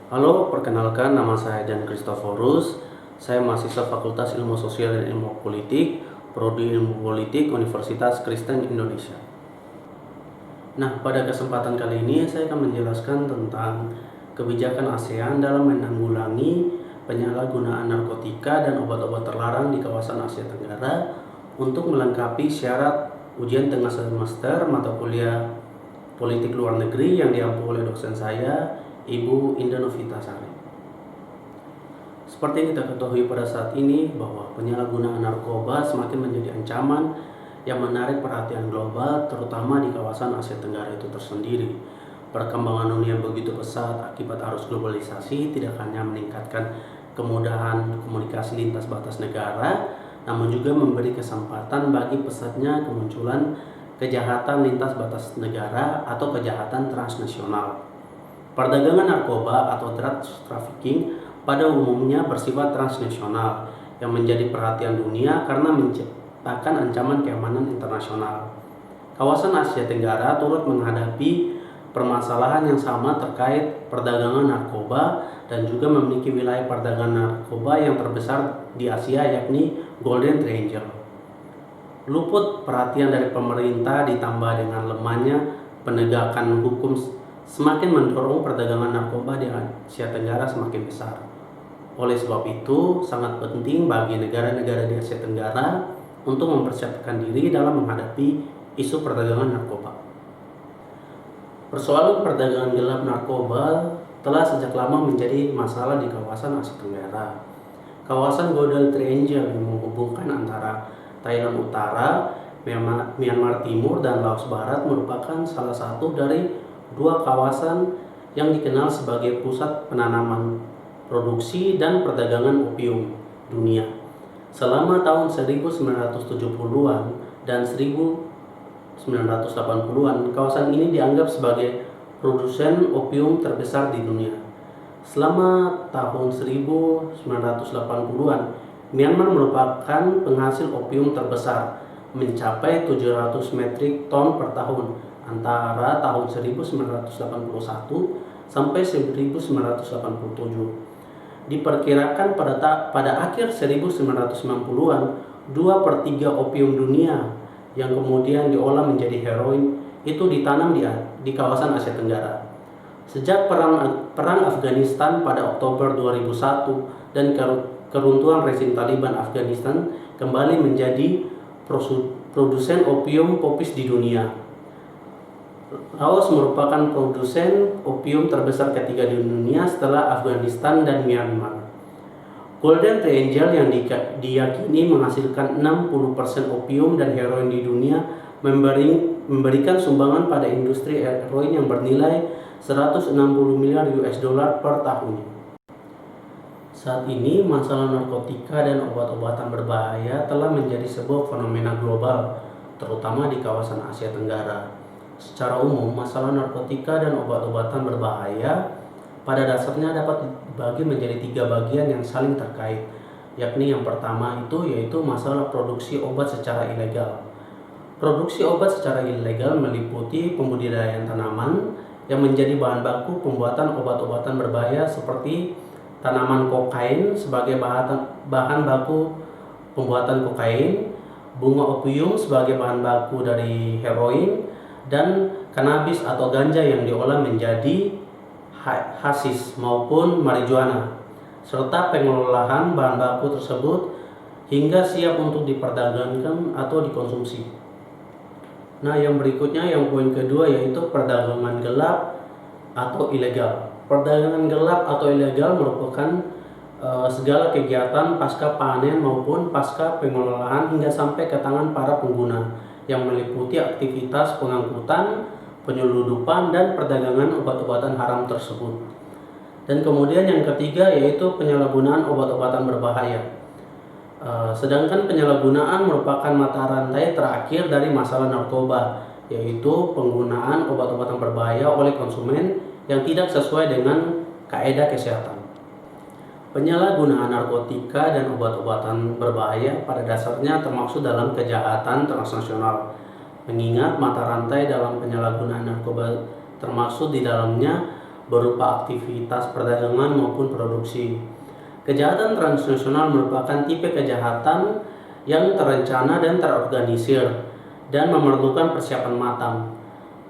Halo, perkenalkan nama saya Jan Kristoforus. Saya mahasiswa Fakultas Ilmu Sosial dan Ilmu Politik, Prodi Ilmu Politik Universitas Kristen Indonesia. Nah, pada kesempatan kali ini saya akan menjelaskan tentang kebijakan ASEAN dalam menanggulangi penyalahgunaan narkotika dan obat-obat terlarang di kawasan Asia Tenggara untuk melengkapi syarat ujian tengah semester mata kuliah Politik Luar Negeri yang diampu oleh dosen saya, Ibu Indah Novitasari. Seperti yang kita ketahui pada saat ini bahwa penyalahgunaan narkoba semakin menjadi ancaman yang menarik perhatian global, terutama di kawasan Asia Tenggara itu tersendiri. Perkembangan dunia begitu pesat akibat arus globalisasi tidak hanya meningkatkan kemudahan komunikasi lintas batas negara, namun juga memberi kesempatan bagi pesatnya kemunculan kejahatan lintas batas negara atau kejahatan transnasional. Perdagangan narkoba atau drug trafficking pada umumnya bersifat transnasional yang menjadi perhatian dunia karena menciptakan ancaman keamanan internasional. Kawasan Asia Tenggara turut menghadapi permasalahan yang sama terkait perdagangan narkoba dan juga memiliki wilayah perdagangan narkoba yang terbesar di Asia, yakni Golden Triangle. Luput perhatian dari pemerintah ditambah dengan lemahnya penegakan hukum semakin mendorong perdagangan narkoba di Asia Tenggara semakin besar. Oleh sebab itu, sangat penting bagi negara-negara di Asia Tenggara untuk mempersiapkan diri dalam menghadapi isu perdagangan narkoba. Persoalan perdagangan gelap narkoba telah sejak lama menjadi masalah di kawasan Asia Tenggara. Kawasan Golden Triangle yang menghubungkan antara Thailand Utara, Myanmar Timur, dan Laos Barat merupakan salah satu dari dua kawasan yang dikenal sebagai pusat penanaman, produksi, dan perdagangan opium dunia. Selama tahun 1970-an dan 1980-an, kawasan ini dianggap sebagai produsen opium terbesar di dunia. Selama tahun 1980-an, Myanmar merupakan penghasil opium terbesar, mencapai 700 metrik ton per tahun antara tahun 1981 sampai 1987. Diperkirakan pada akhir 1990-an, 2/3 opium dunia yang kemudian diolah menjadi heroin itu ditanam di kawasan Asia Tenggara. Sejak perang Afghanistan pada Oktober 2001 dan keruntuhan rezim Taliban Afghanistan kembali menjadi produsen opium popis di dunia. Laos merupakan produsen opium terbesar ketiga di dunia setelah Afghanistan dan Myanmar. Golden Triangle yang diyakini menghasilkan 60% opium dan heroin di dunia memberikan sumbangan pada industri heroin yang bernilai 160 miliar US dollar per tahunnya. Saat ini, masalah narkotika dan obat-obatan berbahaya telah menjadi sebuah fenomena global, terutama di kawasan Asia Tenggara. Secara umum, masalah narkotika dan obat-obatan berbahaya pada dasarnya dapat dibagi menjadi 3 bagian yang saling terkait, yakni yang pertama yaitu masalah produksi obat secara ilegal. Produksi obat secara ilegal meliputi pembudidayaan tanaman yang menjadi bahan baku pembuatan obat-obatan berbahaya seperti tanaman kokain sebagai bahan baku pembuatan kokain, bunga opium sebagai bahan baku dari heroin, dan kanabis atau ganja yang diolah menjadi hasis maupun marijuana, serta pengolahan bahan baku tersebut hingga siap untuk diperdagangkan atau dikonsumsi. Nah, yang berikutnya, yang poin kedua, yaitu perdagangan gelap atau ilegal. Perdagangan gelap atau ilegal merupakan segala kegiatan pasca panen maupun pasca pengolahan hingga sampai ke tangan para pengguna, yang meliputi aktivitas pengangkutan, penyeludupan, dan perdagangan obat-obatan haram tersebut. Dan kemudian yang ketiga yaitu penyalahgunaan obat-obatan berbahaya. Sedangkan penyalahgunaan merupakan mata rantai terakhir dari masalah narkoba, yaitu penggunaan obat-obatan berbahaya oleh konsumen yang tidak sesuai dengan kaedah kesehatan. Penyalahgunaan narkotika dan obat-obatan berbahaya pada dasarnya termasuk dalam kejahatan transnasional, mengingat mata rantai dalam penyalahgunaan narkoba termasuk di dalamnya berupa aktivitas perdagangan maupun produksi. Kejahatan transnasional merupakan tipe kejahatan yang terencana dan terorganisir dan memerlukan persiapan matang.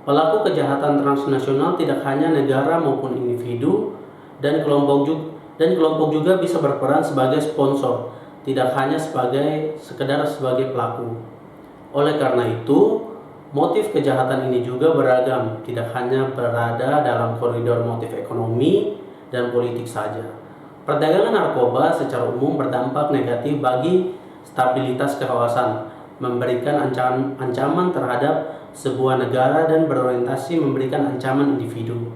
Pelaku kejahatan transnasional tidak hanya negara maupun individu, dan kelompok juga bisa berperan sebagai sponsor, tidak hanya sekedar sebagai pelaku. Oleh karena itu, motif kejahatan ini juga beragam, tidak hanya berada dalam koridor motif ekonomi dan politik saja. Perdagangan narkoba secara umum berdampak negatif bagi stabilitas kawasan, memberikan ancaman terhadap sebuah negara dan berorientasi memberikan ancaman individu.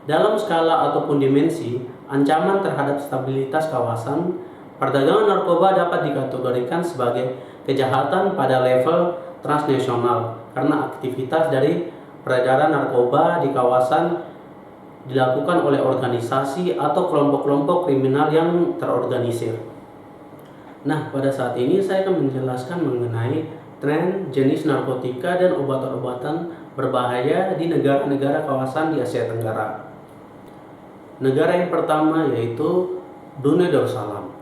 Dalam skala ataupun dimensi ancaman terhadap stabilitas kawasan, perdagangan narkoba dapat dikategorikan sebagai kejahatan pada level transnasional karena aktivitas dari peredaran narkoba di kawasan dilakukan oleh organisasi atau kelompok-kelompok kriminal yang terorganisir. Nah, pada saat ini saya akan menjelaskan mengenai tren jenis narkotika dan obat-obatan berbahaya di negara-negara kawasan di Asia Tenggara. Negara yang pertama yaitu Brunei Darussalam.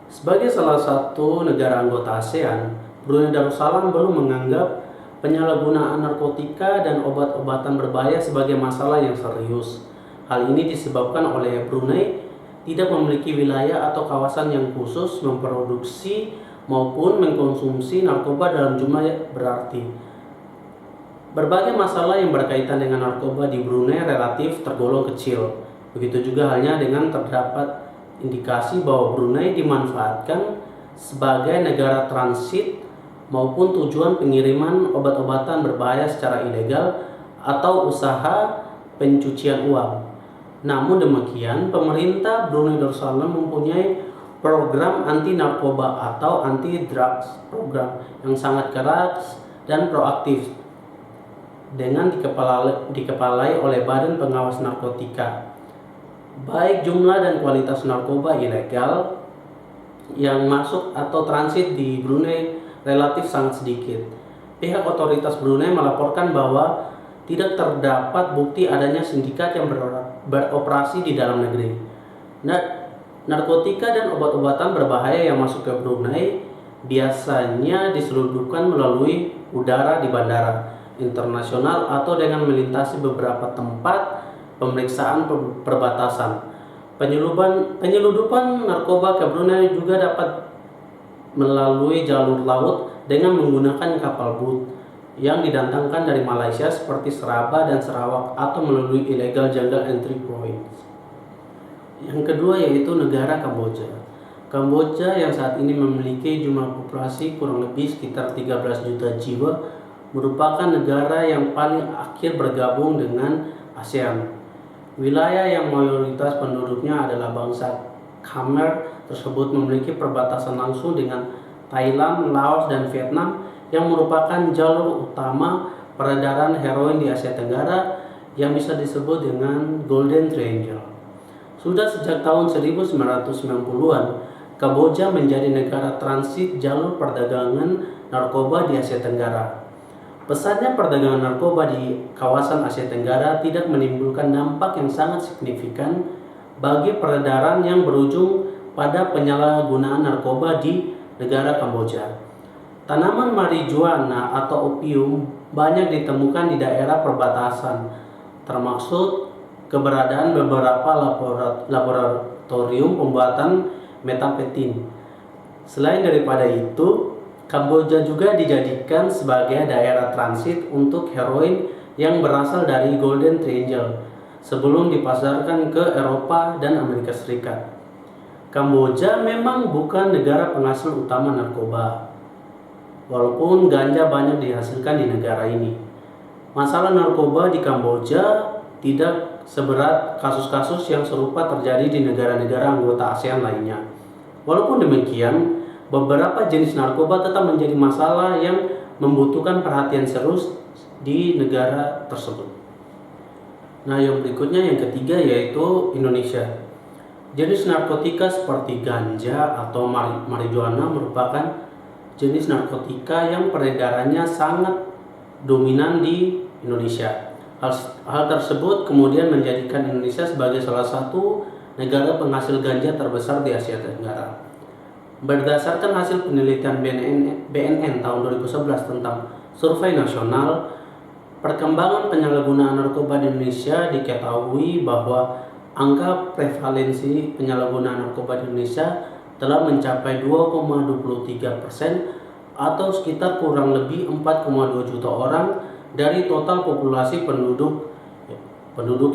Sebagai salah satu negara anggota ASEAN, Brunei Darussalam belum menganggap penyalahgunaan narkotika dan obat-obatan berbahaya sebagai masalah yang serius. Hal ini disebabkan oleh Brunei tidak memiliki wilayah atau kawasan yang khusus memproduksi maupun mengkonsumsi narkoba dalam jumlah berarti. Berbagai masalah yang berkaitan dengan narkoba di Brunei relatif tergolong kecil. Begitu juga halnya dengan terdapat indikasi bahwa Brunei dimanfaatkan sebagai negara transit maupun tujuan pengiriman obat-obatan berbahaya secara ilegal atau usaha pencucian uang. Namun demikian, pemerintah Brunei Darussalam mempunyai program anti narkoba atau anti drugs program yang sangat keras dan proaktif dengan dikepalai oleh Badan Pengawas Narkotika. Baik jumlah dan kualitas narkoba ilegal yang masuk atau transit di Brunei relatif sangat sedikit. Pihak otoritas Brunei melaporkan bahwa tidak terdapat bukti adanya sindikat yang beroperasi di dalam negeri. Narkotika dan obat-obatan berbahaya yang masuk ke Brunei biasanya diselundupkan melalui udara di bandara internasional atau dengan melintasi beberapa tempat pemeriksaan perbatasan. Penyeludupan narkoba ke Brunei juga dapat melalui jalur laut dengan menggunakan kapal boot yang didatangkan dari Malaysia seperti Sabah dan Sarawak atau melalui illegal jungle entry points. Yang kedua yaitu negara Kamboja. Kamboja yang saat ini memiliki jumlah populasi kurang lebih sekitar 13 juta jiwa merupakan negara yang paling akhir bergabung dengan ASEAN. Wilayah yang mayoritas penduduknya adalah bangsa Khmer tersebut memiliki perbatasan langsung dengan Thailand, Laos, dan Vietnam yang merupakan jalur utama peredaran heroin di Asia Tenggara yang bisa disebut dengan Golden Triangle. Sudah sejak tahun 1990-an, Kamboja menjadi negara transit jalur perdagangan narkoba di Asia Tenggara. Pesatnya perdagangan narkoba di kawasan Asia Tenggara tidak menimbulkan dampak yang sangat signifikan bagi peredaran yang berujung pada penyalahgunaan narkoba di negara Kamboja. Tanaman marijuana atau opium banyak ditemukan di daerah perbatasan, termasuk keberadaan beberapa laboratorium pembuatan methamphetamine. Selain daripada itu, Kamboja juga dijadikan sebagai daerah transit untuk heroin yang berasal dari Golden Triangle sebelum dipasarkan ke Eropa dan Amerika Serikat. Kamboja memang bukan negara penghasil utama narkoba, walaupun ganja banyak dihasilkan di negara ini. Masalah narkoba di Kamboja tidak seberat kasus-kasus yang serupa terjadi di negara-negara anggota ASEAN lainnya. Walaupun demikian, beberapa jenis narkoba tetap menjadi masalah yang membutuhkan perhatian serius di negara tersebut. Nah, yang berikutnya yang ketiga yaitu Indonesia. Jenis narkotika seperti ganja atau marijuana merupakan jenis narkotika yang peredarannya sangat dominan di Indonesia. Hal, hal tersebut kemudian menjadikan Indonesia sebagai salah satu negara penghasil ganja terbesar di Asia Tenggara. Berdasarkan hasil penelitian BNN tahun 2011 tentang survei nasional, perkembangan penyalahgunaan narkoba di Indonesia, diketahui bahwa angka prevalensi penyalahgunaan narkoba di Indonesia telah mencapai 2,23% atau sekitar kurang lebih 4,2 juta orang dari total populasi penduduk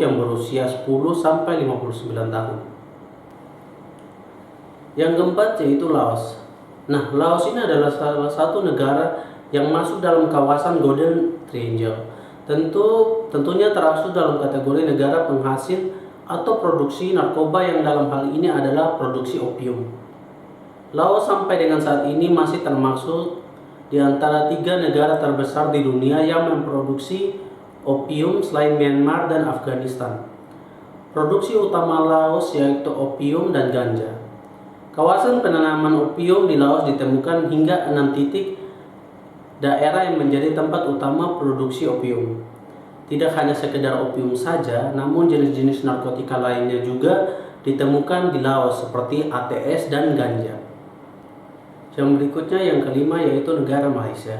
yang berusia 10 sampai 59 tahun. Yang keempat yaitu Laos. Nah, Laos ini adalah salah satu negara yang masuk dalam kawasan Golden Triangle. Tentunya termasuk dalam kategori negara penghasil atau produksi narkoba yang dalam hal ini adalah produksi opium. Laos sampai dengan saat ini masih termasuk di antara 3 negara terbesar di dunia yang memproduksi opium selain Myanmar dan Afghanistan. Produksi utama Laos yaitu opium dan ganja. Kawasan penanaman opium di Laos ditemukan hingga 6 titik daerah yang menjadi tempat utama produksi opium. Tidak hanya sekedar opium saja, namun jenis-jenis narkotika lainnya juga ditemukan di Laos seperti ATS dan ganja. Yang berikutnya yang kelima yaitu negara Malaysia.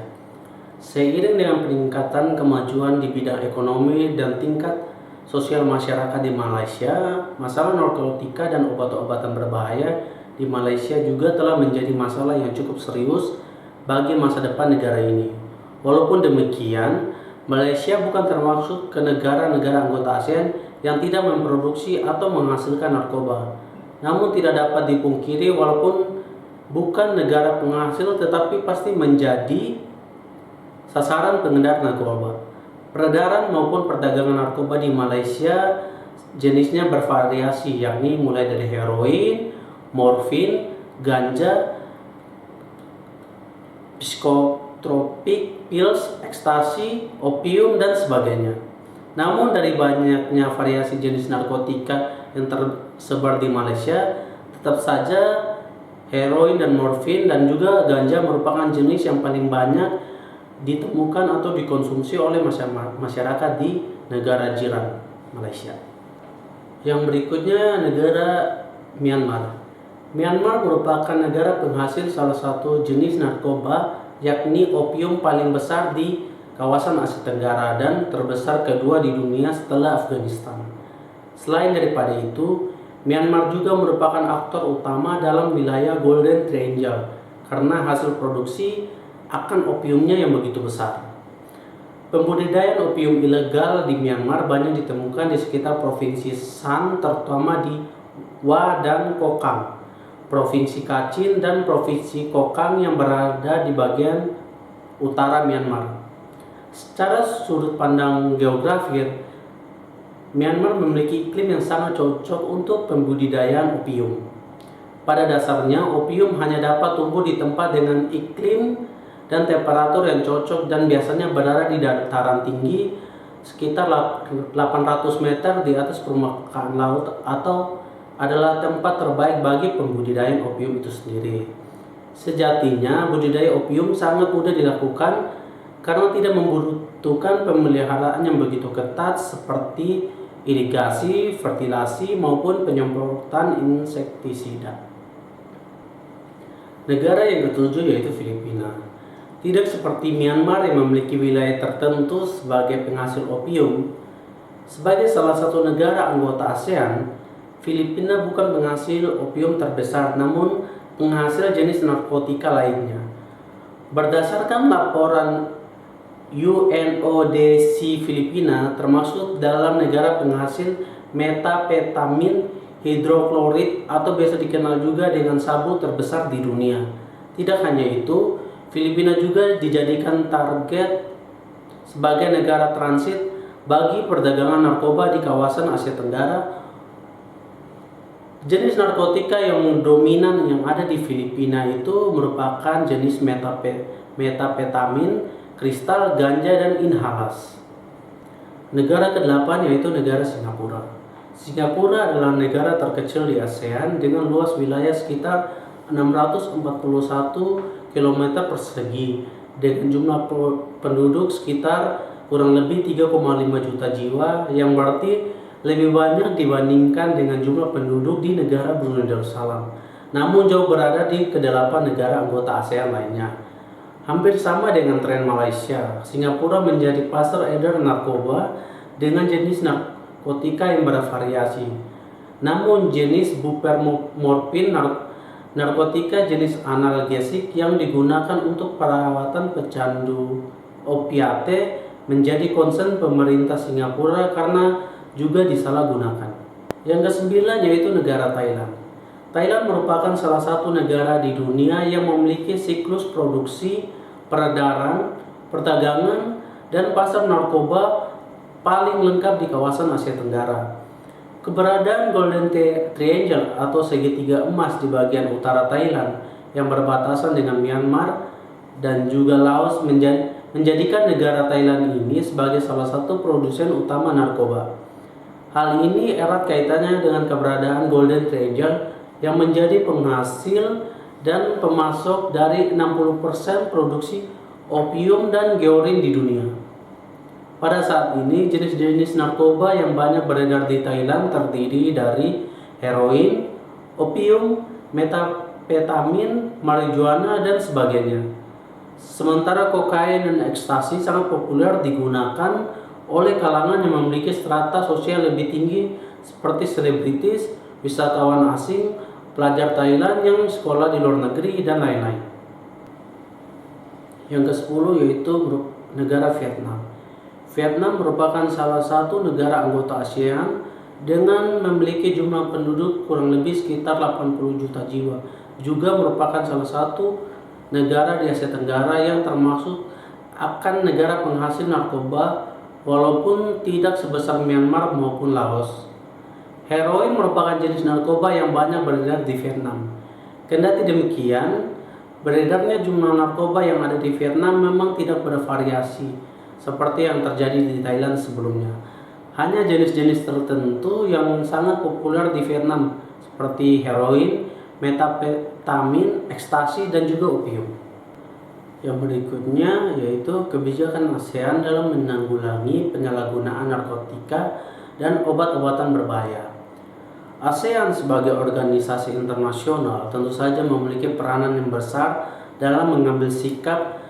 Seiring dengan peningkatan kemajuan di bidang ekonomi dan tingkat sosial masyarakat di Malaysia, masalah narkotika dan obat-obatan berbahaya di Malaysia juga telah menjadi masalah yang cukup serius bagi masa depan negara ini. Walaupun demikian, Malaysia bukan termasuk ke negara-negara anggota ASEAN yang tidak memproduksi atau menghasilkan narkoba. Namun tidak dapat dipungkiri walaupun bukan negara penghasil tetapi pasti menjadi sasaran pengedar narkoba. Peredaran maupun perdagangan narkoba di Malaysia jenisnya bervariasi, yakni mulai dari heroin, morfin, ganja, psikotropik, pils, ekstasi, opium, dan sebagainya. Namun dari banyaknya variasi jenis narkotika yang tersebar di Malaysia, tetap saja heroin dan morfin dan juga ganja merupakan jenis yang paling banyak ditemukan atau dikonsumsi oleh masyarakat di negara jiran Malaysia. Yang berikutnya negara Myanmar. Myanmar merupakan negara penghasil salah satu jenis narkoba, yakni opium paling besar di kawasan Asia Tenggara dan terbesar kedua di dunia setelah Afghanistan. Selain daripada itu, Myanmar juga merupakan aktor utama dalam wilayah Golden Triangle karena hasil produksi akan opiumnya yang begitu besar. Pembudidayaan opium ilegal di Myanmar banyak ditemukan di sekitar provinsi Shan, terutama di Wa dan Kokang, provinsi Kachin dan provinsi Kokang yang berada di bagian utara Myanmar. Secara sudut pandang geografis, Myanmar memiliki iklim yang sangat cocok untuk pembudidayaan opium. Pada dasarnya, opium hanya dapat tumbuh di tempat dengan iklim dan temperatur yang cocok dan biasanya berada di dataran tinggi sekitar 800 meter di atas permukaan laut atau adalah tempat terbaik bagi pembudidayaan opium itu sendiri. Sejatinya, budidaya opium sangat mudah dilakukan karena tidak membutuhkan pemeliharaan yang begitu ketat seperti irigasi, fertilasi, maupun penyemprotan insektisida. Negara yang ketujuh yaitu Filipina. Tidak seperti Myanmar yang memiliki wilayah tertentu sebagai penghasil opium. Sebagai salah satu negara anggota ASEAN, Filipina bukan penghasil opium terbesar, namun penghasil jenis narkotika lainnya. Berdasarkan laporan UNODC, Filipina termasuk dalam negara penghasil metapetamin hidroklorid atau biasa dikenal juga dengan sabu terbesar di dunia. Tidak hanya itu, Filipina juga dijadikan target sebagai negara transit bagi perdagangan narkoba di kawasan Asia Tenggara. Jenis narkotika yang dominan yang ada di Filipina itu merupakan jenis metapetamin, kristal, ganja, dan inhalas. Negara ke-8 yaitu negara Singapura. Singapura adalah negara terkecil di ASEAN dengan luas wilayah sekitar 641 km persegi dengan jumlah penduduk sekitar kurang lebih 3,5 juta jiwa, yang berarti lebih banyak dibandingkan dengan jumlah penduduk di negara Brunei Darussalam, namun jauh berada di kedelapan negara anggota ASEAN lainnya. Hampir sama dengan tren Malaysia, Singapura menjadi pasar edar narkoba dengan jenis narkotika yang bervariasi. Namun jenis buprenorfin, narkotika jenis analgesik yang digunakan untuk perawatan pecandu opiate, menjadi concern pemerintah Singapura karena juga disalahgunakan. Yang kesembilan yaitu negara Thailand. Thailand merupakan salah satu negara di dunia yang memiliki siklus produksi, peredaran, perdagangan, dan pasar narkoba paling lengkap di kawasan Asia Tenggara. Keberadaan Golden Triangle atau segitiga emas di bagian utara Thailand yang berbatasan dengan Myanmar dan juga Laos menjadikan negara Thailand ini sebagai salah satu produsen utama narkoba. Hal ini erat kaitannya dengan keberadaan Golden Triangle yang menjadi penghasil dan pemasok dari 60% produksi opium dan heroin di dunia. Pada saat ini, jenis-jenis narkoba yang banyak beredar di Thailand terdiri dari heroin, opium, metafetamin, marijuana, dan sebagainya. Sementara kokain dan ekstasi sangat populer digunakan oleh kalangan yang memiliki strata sosial lebih tinggi seperti selebritis, wisatawan asing, pelajar Thailand yang sekolah di luar negeri, dan lain-lain. Yang ke-10 yaitu negara Vietnam. Vietnam merupakan salah satu negara anggota ASEAN dengan memiliki jumlah penduduk kurang lebih sekitar 80 juta jiwa. Juga merupakan salah satu negara di Asia Tenggara yang termasuk akan negara penghasil narkoba walaupun tidak sebesar Myanmar maupun Laos. Heroin merupakan jenis narkoba yang banyak beredar di Vietnam. Kendati demikian, beredarnya jumlah narkoba yang ada di Vietnam memang tidak bervariasi seperti yang terjadi di Thailand sebelumnya. Hanya jenis-jenis tertentu yang sangat populer di Vietnam seperti heroin, metafetamin, ekstasi, dan juga opium. Yang berikutnya yaitu kebijakan ASEAN dalam menanggulangi penyalahgunaan narkotika dan obat-obatan berbahaya. ASEAN sebagai organisasi internasional tentu saja memiliki peranan yang besar dalam mengambil sikap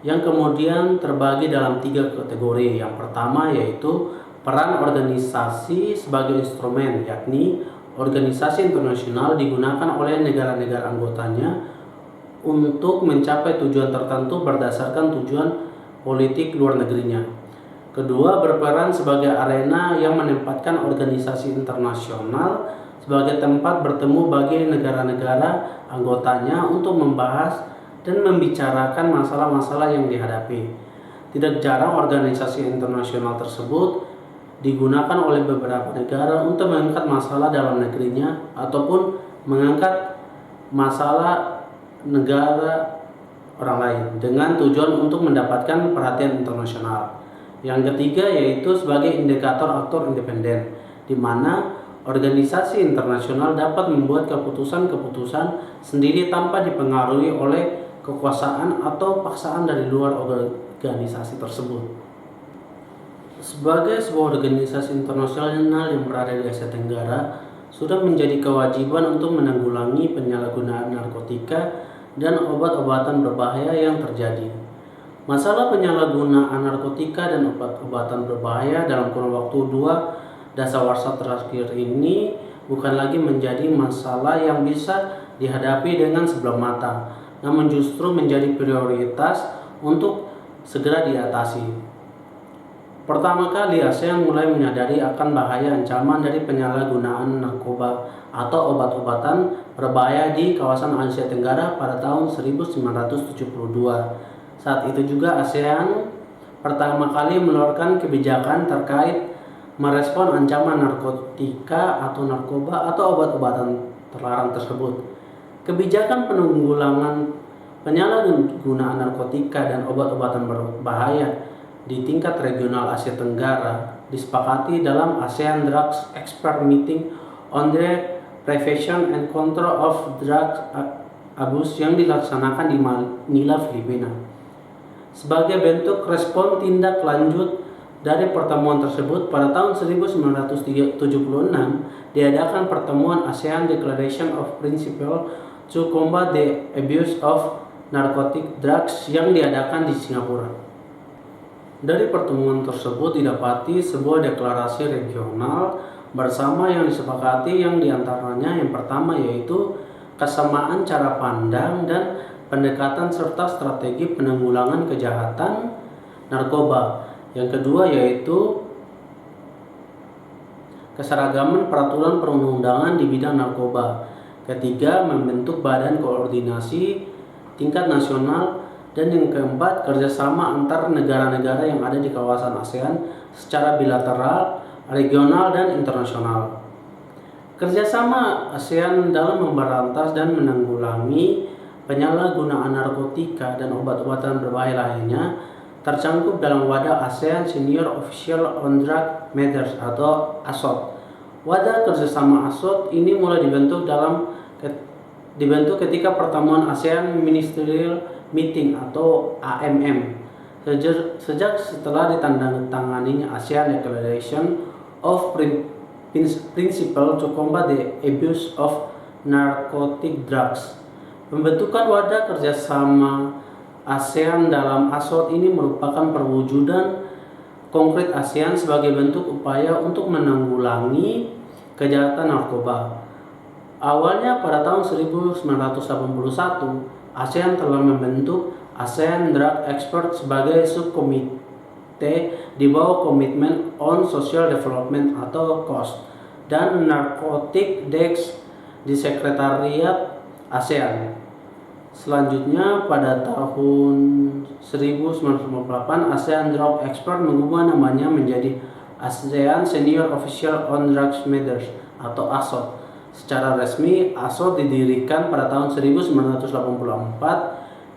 yang kemudian terbagi dalam 3 kategori. Yang pertama yaitu peran organisasi sebagai instrumen, yakni organisasi internasional digunakan oleh negara-negara anggotanya untuk mencapai tujuan tertentu berdasarkan tujuan politik luar negerinya. Kedua, berperan sebagai arena yang menempatkan organisasi internasional sebagai tempat bertemu bagi negara-negara anggotanya untuk membahas dan membicarakan masalah-masalah yang dihadapi. Tidak jarang organisasi internasional tersebut digunakan oleh beberapa negara untuk mengangkat masalah dalam negerinya ataupun mengangkat masalah negara orang lain dengan tujuan untuk mendapatkan perhatian internasional. Yang ketiga yaitu sebagai indikator aktor independen, di mana organisasi internasional dapat membuat keputusan-keputusan sendiri tanpa dipengaruhi oleh kekuasaan atau paksaan dari luar organisasi tersebut. Sebagai sebuah organisasi internasional yang berada di Asia Tenggara, sudah menjadi kewajiban untuk menanggulangi penyalahgunaan narkotika dan obat-obatan berbahaya yang terjadi. Masalah penyalahgunaan narkotika dan obat-obatan berbahaya dalam kurun waktu 2 dasawarsa terakhir ini bukan lagi menjadi masalah yang bisa dihadapi dengan sebelah mata, namun justru menjadi prioritas untuk segera diatasi. Pertama kali ASEAN mulai menyadari akan bahaya ancaman dari penyalahgunaan narkoba atau obat-obatan berbahaya di kawasan Asia Tenggara pada tahun 1972. Saat itu juga ASEAN pertama kali mengeluarkan kebijakan terkait merespon ancaman narkotika atau narkoba atau obat-obatan terlarang tersebut. Kebijakan penanggulangan penyalahgunaan narkotika dan obat-obatan berbahaya di tingkat regional Asia Tenggara disepakati dalam ASEAN Drugs Expert Meeting on the Prevention and Control of Drug Abuse yang dilaksanakan di Manila, Filipina. Sebagai bentuk respon tindak lanjut dari pertemuan tersebut, pada tahun 1976 diadakan pertemuan ASEAN Declaration of Principles to Combat the Abuse of Narcotic Drugs yang diadakan di Singapura. Dari pertemuan tersebut didapati sebuah deklarasi regional bersama yang disepakati, yang diantaranya yang pertama yaitu kesamaan cara pandang dan pendekatan serta strategi penanggulangan kejahatan narkoba. Yang kedua yaitu keseragaman peraturan perundang-undangan di bidang narkoba. Ketiga, membentuk badan koordinasi tingkat nasional. Dan yang keempat, kerjasama antar negara-negara yang ada di kawasan ASEAN secara bilateral, regional, dan internasional. Kerjasama ASEAN dalam memberantas dan menanggulangi penyalahgunaan narkotika dan obat-obatan berbahaya lainnya tercangkup dalam wadah ASEAN Senior Official on Drug Matters atau ASOT. Wadah kerjasama ASOT ini mulai dibentuk ketika pertemuan ASEAN Ministerial Meeting atau AMM sejak setelah ditandatanganinya ASEAN Declaration of Principles to Combat the Abuse of Narcotic Drugs. Pembentukan wadah kerjasama ASEAN dalam ASOT ini merupakan perwujudan konkret ASEAN sebagai bentuk upaya untuk menanggulangi kejahatan narkoba. Awalnya pada tahun 1981, ASEAN telah membentuk ASEAN Drug Expert sebagai subkomite di bawah Commitment on Social Development atau COSD dan Narcotic Dex di Sekretariat ASEAN. Selanjutnya pada tahun 1958 ASEAN Drug Expert mengubah namanya menjadi ASEAN Senior Official on Drugs Matters atau ASOT. Secara resmi, ASOT didirikan pada tahun 1984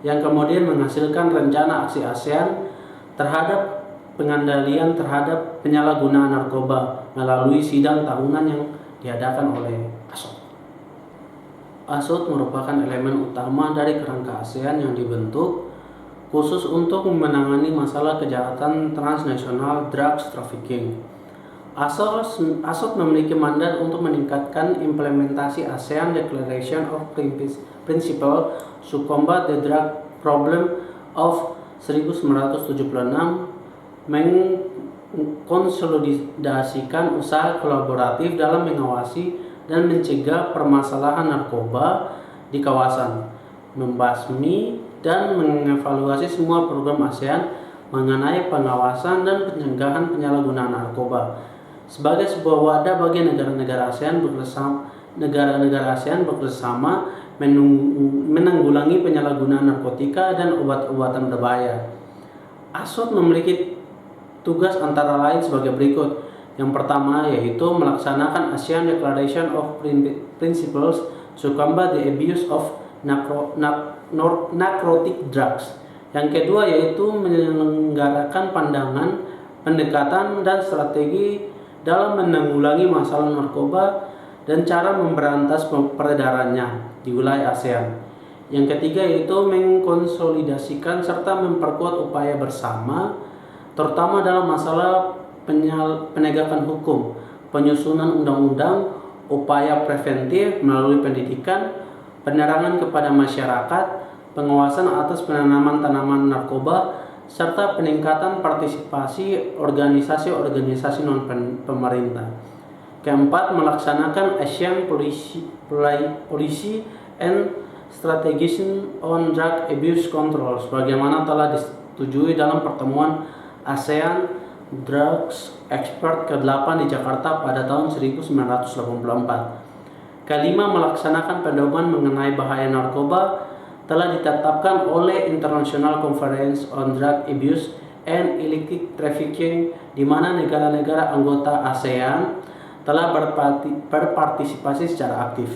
yang kemudian menghasilkan rencana aksi ASEAN terhadap pengendalian terhadap penyalahgunaan narkoba melalui sidang tahunan yang diadakan oleh ASOT. ASOT merupakan elemen utama dari kerangka ASEAN yang dibentuk khusus untuk menangani masalah kejahatan transnasional drugs trafficking. ASOT memiliki mandat untuk meningkatkan implementasi ASEAN Declaration of Principles to Combat the Drug Problem of 1976, mengkonsolidasikan usaha kolaboratif dalam mengawasi dan mencegah permasalahan narkoba di kawasan, membasmi dan mengevaluasi semua program ASEAN mengenai pengawasan dan pencegahan penyalahgunaan narkoba. Sebagai sebuah wadah bagi negara-negara ASEAN bekerjasama menanggulangi penyalahgunaan narkotika dan obat-obatan berbahaya. ASOT memiliki tugas antara lain sebagai berikut. Yang pertama yaitu melaksanakan ASEAN Declaration of Principles to Combat the Abuse of Narcotic Drugs. Yang kedua yaitu menyelenggarakan pandangan, pendekatan, dan strategi dalam menanggulangi masalah narkoba dan cara memberantas peredarannya di wilayah ASEAN. Yang ketiga yaitu mengkonsolidasikan serta memperkuat upaya bersama, terutama dalam masalah penegakan hukum, penyusunan undang-undang, upaya preventif melalui pendidikan, penerangan kepada masyarakat, pengawasan atas penanaman tanaman narkoba, serta peningkatan partisipasi organisasi-organisasi non-pemerintah. Keempat, melaksanakan ASEAN Policy and Strategies on Drug Abuse Control sebagaimana telah disetujui dalam pertemuan ASEAN Drugs Expert ke-8 di Jakarta pada tahun 1984. Kelima, melaksanakan pedoman mengenai bahaya narkoba telah ditetapkan oleh International Conference on Drug Abuse and Illicit Trafficking, di mana negara-negara anggota ASEAN telah berpartisipasi secara aktif.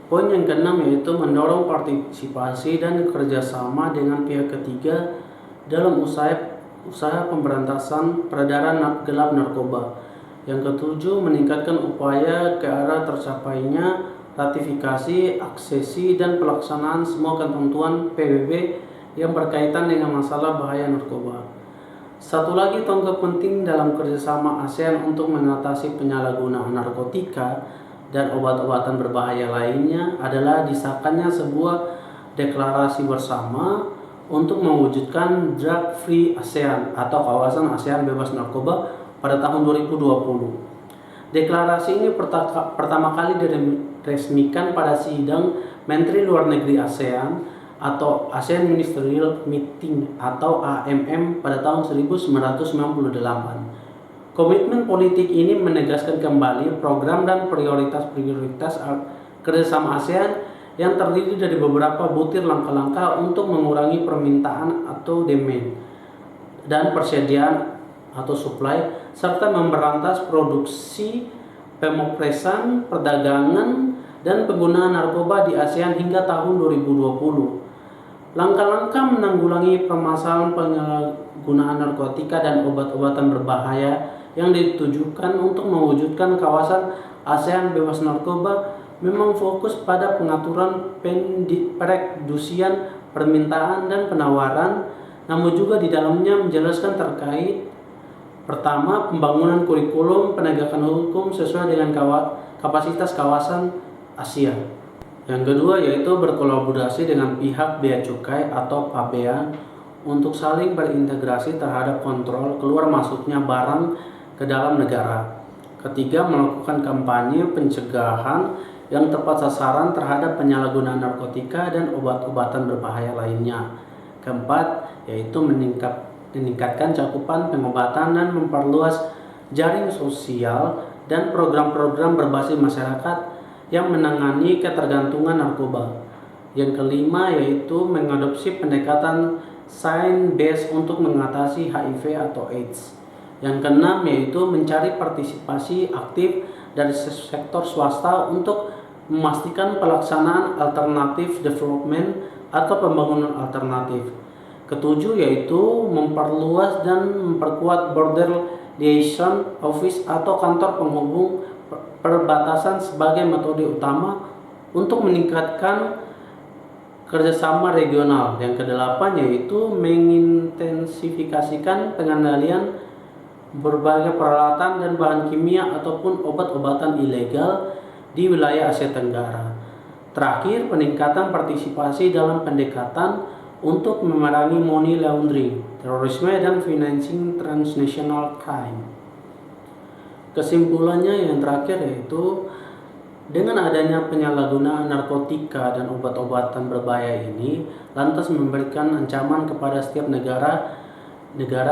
Poin yang keenam yaitu mendorong partisipasi dan kerjasama dengan pihak ketiga dalam usaha pemberantasan peredaran gelap narkoba. Yang ketujuh, meningkatkan upaya ke arah tercapainya ratifikasi, aksesi, dan pelaksanaan semua ketentuan PBB yang berkaitan dengan masalah bahaya narkoba. Satu lagi tonggak penting dalam kerjasama ASEAN untuk mengatasi penyalahgunaan narkotika dan obat-obatan berbahaya lainnya adalah disahkannya sebuah deklarasi bersama untuk mewujudkan Drug Free ASEAN atau kawasan ASEAN bebas narkoba pada tahun 2020. Deklarasi ini pertama kali diresmikan pada sidang Menteri Luar Negeri ASEAN atau ASEAN Ministerial Meeting atau AMM pada tahun 1998. Komitmen politik ini menegaskan kembali program dan prioritas-prioritas kerjasama ASEAN yang terdiri dari beberapa butir langkah-langkah untuk mengurangi permintaan atau demand dan persediaan atau supply, serta memberantas produksi, pemopresan, perdagangan, dan penggunaan narkoba di ASEAN hingga tahun 2020. Langkah-langkah menanggulangi permasalahan penyalahgunaan narkotika dan obat-obatan berbahaya yang ditujukan untuk mewujudkan kawasan ASEAN bebas narkoba memang fokus pada pengaturan pereduksian, permintaan, dan penawaran, namun juga di dalamnya menjelaskan terkait pertama, pembangunan kurikulum penegakan hukum sesuai dengan kapasitas kawasan Asia. Yang kedua yaitu berkolaborasi dengan pihak bea cukai atau PABEA untuk saling berintegrasi terhadap kontrol keluar masuknya barang ke dalam negara. Ketiga, melakukan kampanye pencegahan yang tepat sasaran terhadap penyalahgunaan narkotika dan obat-obatan berbahaya lainnya. Keempat, yaitu meningkatkan cakupan pengobatan dan memperluas jaring sosial dan program-program berbasis masyarakat yang menangani ketergantungan narkoba. Yang kelima yaitu mengadopsi pendekatan science-based untuk mengatasi HIV atau AIDS. Yang keenam yaitu mencari partisipasi aktif dari sektor swasta untuk memastikan pelaksanaan alternatif development atau pembangunan alternatif. Ketujuh yaitu memperluas dan memperkuat border liaison office atau kantor penghubung perbatasan sebagai metode utama untuk meningkatkan kerjasama regional. Yang kedelapan yaitu mengintensifikasikan pengendalian berbagai peralatan dan bahan kimia ataupun obat-obatan ilegal di wilayah Asia Tenggara. Terakhir, peningkatan partisipasi dalam pendekatan untuk memerangi money laundering, terorisme, dan financing transnational crime. Kesimpulannya yang terakhir yaitu dengan adanya penyalahgunaan narkotika dan obat-obatan berbahaya ini lantas memberikan ancaman kepada setiap negara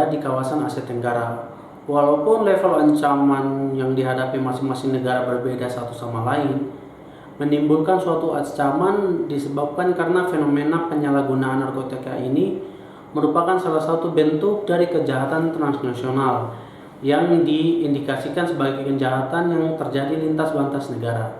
di kawasan Asia Tenggara. Walaupun level ancaman yang dihadapi masing-masing negara berbeda satu sama lain, menimbulkan suatu ancaman disebabkan karena fenomena penyalahgunaan narkotika ini merupakan salah satu bentuk dari kejahatan transnasional yang diindikasikan sebagai kejahatan yang terjadi lintas batas negara.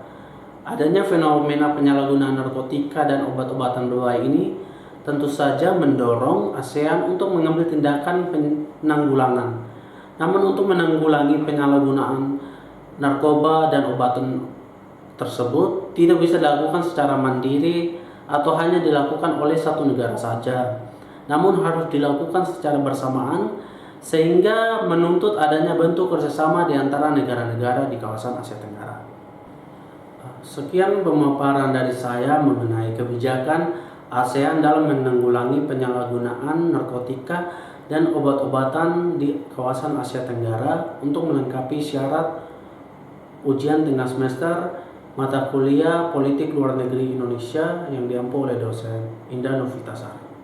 Adanya fenomena penyalahgunaan narkotika dan obat-obatan berbahaya ini tentu saja mendorong ASEAN untuk mengambil tindakan penanggulangan. Namun untuk menanggulangi penyalahgunaan narkoba dan obatan tersebut tidak bisa dilakukan secara mandiri atau hanya dilakukan oleh satu negara saja, namun harus dilakukan secara bersamaan sehingga menuntut adanya bentuk kerjasama di antara negara-negara di kawasan Asia Tenggara. Sekian pemaparan dari saya mengenai kebijakan ASEAN dalam menanggulangi penyalahgunaan narkotika dan obat-obatan di kawasan Asia Tenggara untuk melengkapi syarat ujian tengah semester mata kuliah Politik Luar Negeri Indonesia yang diampu oleh dosen Indah Novitasari.